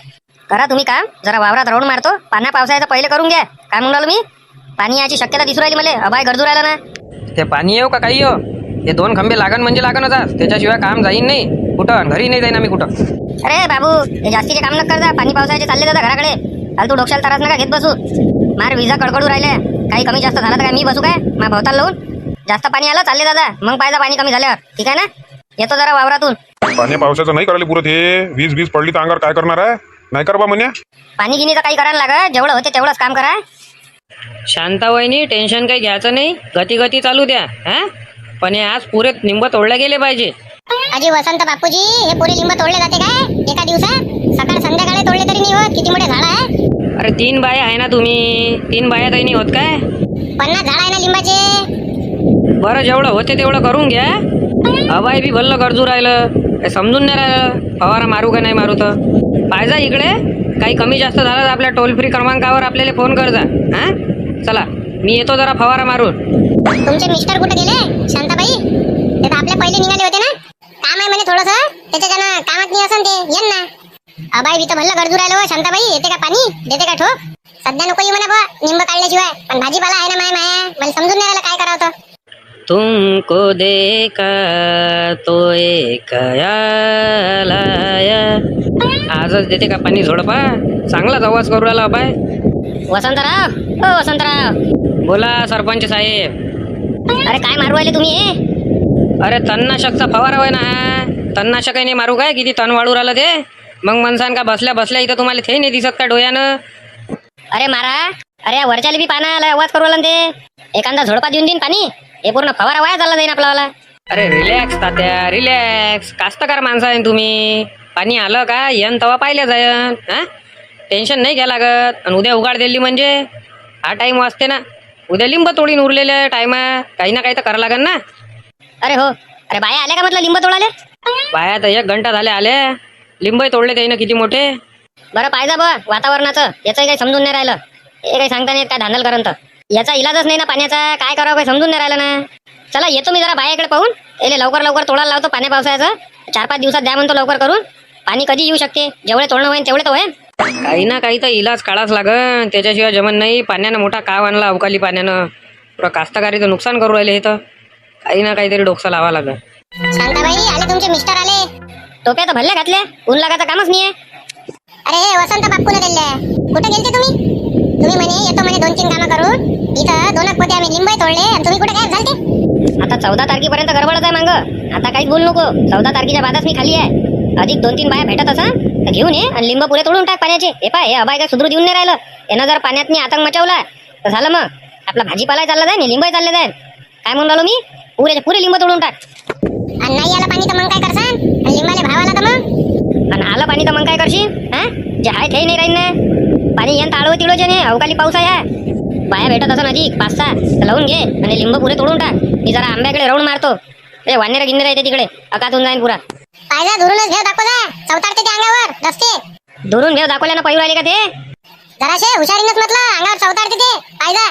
करा तुम्ही काम. जरा वावरात राऊंड मारतो. पावसाळ्याचं पहिले करून घ्या. काय म्हणून राहिलो मी? पाणी याची शक्यता दिसू राहिली मला. अबाय गरजू राहिला ना. ते पाणी येऊ का काही येऊ, हे 2 खंबे लागण म्हणजे लागणच आज. त्याच्याशिवाय काम जाईन नाही कुठं, घरी नाही जाईन आम्ही कुठं. अरे बाबू, हे जास्तीचे काम नका करता. पाणी पावसाचे चालले जाता घराकडे. तू डोक्याला त्रास नका घेत बसू. मार विजा कडकडू राहिल्या. काही कमी जास्त झाला तर काय मी बसू काय? मा भवताल लावून जास्त पाणी आलं चालले दादा, मग पाहिजे पाणी कमी झाल्यावर. ठीक आहे ना? येतो जरा वावरातून. पाण्या पावसाचं नाही करायला पुरत. हे वीज पडली तर अंगावर काय करणार आहे? नाही करा बा म्हणे. पाणी गिनीचं काही करायला लागत. जेवढं होते तेवढंच काम करा. शांता वहिनी, टेन्शन काही घ्यायचं नाही. गती चालू द्या. हा पण हे आज पुरे निंब तोडले गेले पाहिजे. अजी वसंत बापूजी, हे पुरे लिंब तोडले जाते काय एका दिवसात? सकाळ संध्याकाळी तोडले तरी नाही होत. किती मोठे झाड आहे. अरे 3 बाया आहे ना तुम्ही, 3 बाया तरी नाही होत काय? 50 झाड आहे ना लिंबाचे. बरं जेवढं होते तेवढं करून घ्या. अबाई बी भल्लं गरजू राहिलं, काही समजून नाही राहिलं फवारा मारू का नाही मारू. तर पाहिजा इकडे काही कमी जास्त झालं तर आपल्या टोल फ्री क्रमांकावर आपल्याला फोन कर जा. हा चला मी येतो जरा फवारा मारून. तुमचे मिस्टर कुठे गेले शांताबाई? ते तर आपल्या पहिले निघाले होते ना. काम आहे म्हणे थोडंसं, त्याच्या कामात नाही असन ते येन ना. अबाई बी तर भल्लं गरजू राहिलो. शांताबाई येते का पाणी, देते का ठोक? सध्या नको येऊ म्हणा बा निंब काढल्याशिवाय. पण भाजीपाला आहे ना माया, मला समजून नाही राहिलं काय करावं तर. तुमको देखा तो एक याल आया. आजच देते का पाणी झोडपा? चांगलाच आवाज करू राहिला अबाय. वसंतराव, ओ वसंतराव. बोला सरपंच साहेब. अरे काय मारू राहिले तुम्ही हे? अरे तणनाशकचा फवारा होय ना. तणनाशक नाही मारू काय? किती तण वाढू राहिलं ते. मग मनसान का बसल्या बसल्या इथं तुम्हाला ते नाही दिसत का डोळ्यानं? अरे मारा. अरे वरच्याला बी पाना आला, आवाज करू राहिला ते. एखादा झोडपा देऊन देईन पाणी. हे पूर्ण फवारा वाया झाला जाईन आपल्याला. अरे रिलॅक्स तात्या, रिलॅक्स. कास्तकार माणसं आहे तुम्ही. पाणी आलं का येन तवा पाहिल्या जायन. हा टेन्शन नाही घ्या लागत. आणि उद्या उघाड दिली म्हणजे हा टाइम वाजते ना. उद्या लिंब तोडीन उरलेल्या टायमा काही ना काही तर करावं लागेल ना. अरे हो. अरे बाया आल्या का म्हटलं लिंब तोडाले? बाया तर 1 घंटा झाले आल्या. लिंब तोडले त्यानं किती मोठे. बरं पाहिजे बा वातावरणाचं. याचंही काही समजून नाही राहिलं. हे काही सांगता नाही काय धांदल करंत. याचा इलाजच नाही ना पाण्याचा. काय करावं काही समजून नाही राहिलं ना. चला येतो मी जरा बायाकडे पाहून. याले लवकर तोडायला लावतो पाण्या पावसाचं. 4-5 दिवसात द्या म्हणतो लवकर करून. पाणी कधी येऊ शकते. जेवढे तोडणं होईल तेवढे तर होईल. काही ना काही तर इलाज काढाच लागन. त्याच्याशिवाय जमन नाही. पाण्यानं मोठा काव आणला अवकाळी पाण्यानं. पुरा कास्तकारीचं नुकसान करू राहिले हे तर. काही ना काहीतरी डोकसा लावा लागन. शांताबाई आले तुमचे मिस्टर आले. टोप्या तर भरल्या घातल्या. ऊन लागायचं कामच नाहीये. अरे हे वसंत बापूने दिले. कुठे गेलते तुम्ही? तुम्ही म्हणे येतो म्हणे 2-3 कामं करून. इथं 2 पोते आम्ही लिंब तोडले आणि तुम्ही कुठे काय झालते? आता 14 तारखेपर्यंत गडबडच आहे मांग. आता काहीच बोलू नको. 14 तारखेच्या बादच मी खाली आहे. अधिक 2-3 बाया भेटत असा तर घेऊन ये आणि लिंब पुरे तोडून टाक पाण्याचे. हे पाय हे अबाय काय सुधरू देऊन नाही राहिलं. यानं जर पाण्यात आतंक मचावला तर झालं मग. आपला भाजीपाला चालला जाईल, लिंबही चालले जाईल. काय म्हणून राहिलो मी? पुरे लिंब तोडून टाक. आणि नाही आलं पाणी तर मग काय करसान? आणि लिंबाले भाव आला तर मग? आणि आलं पाणी तर मग काय करशील? हा जे आहे ते नाही राहील ना. पाणी येन ताळव तिळोचे नाही. अवकाळी पाऊस आहे. बाया भेटत असं अधिक 5-6 लावून घे आणि लिंब पुरे तोडून टाक. मी जरा आंब्याकडे राऊंड मारतो. ते वानेर गिन्नेर येते तिकडे. अकातून जाईन पुरा. पाहिजे दुरूनच घेऊ दाखव जा. चवतारते ते अंगावर रस्ते. दुरून घेऊ दाखवल्यानं पैरू आले का ते? जराशे हुशारीनच म्हटलं अंगावर चवतारते ते. पाहिजे